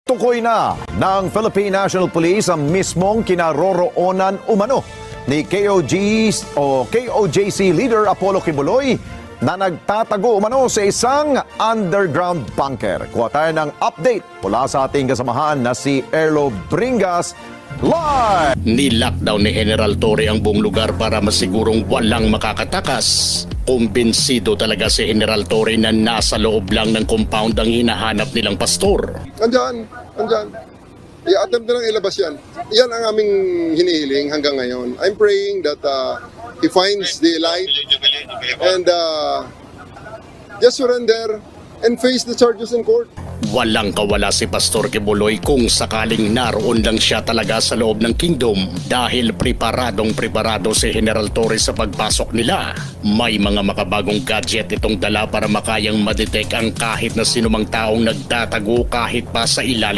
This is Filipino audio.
Tukoy na ng Philippine National Police ang mismong kinaroroonan umano ni KOJC leader Apollo Kibuloy na nagtatago umano sa isang underground bunker. Kuha tayo ng update mula sa ating kasamahan na si Erlo Bringas live! Ni-lockdown ni General Torre ang buong lugar para masigurong walang makakatakas. Kumbinsido talaga si General Torre na nasa loob lang ng compound ang hinahanap nilang pastor. Andyan. I-attempt na lang ilabas yan. Yan ang aming hinihiling hanggang ngayon. I'm praying that he finds the light and just surrender and face the charges in court. Walang kawala si Pastor Kibuloy kung sakaling naroon lang siya talaga sa loob ng kingdom dahil preparado si General Torre sa pagpasok nila. May mga makabagong gadget itong dala para makayang madetect ang kahit na sinumang taong nagtatago kahit pa sa ilalim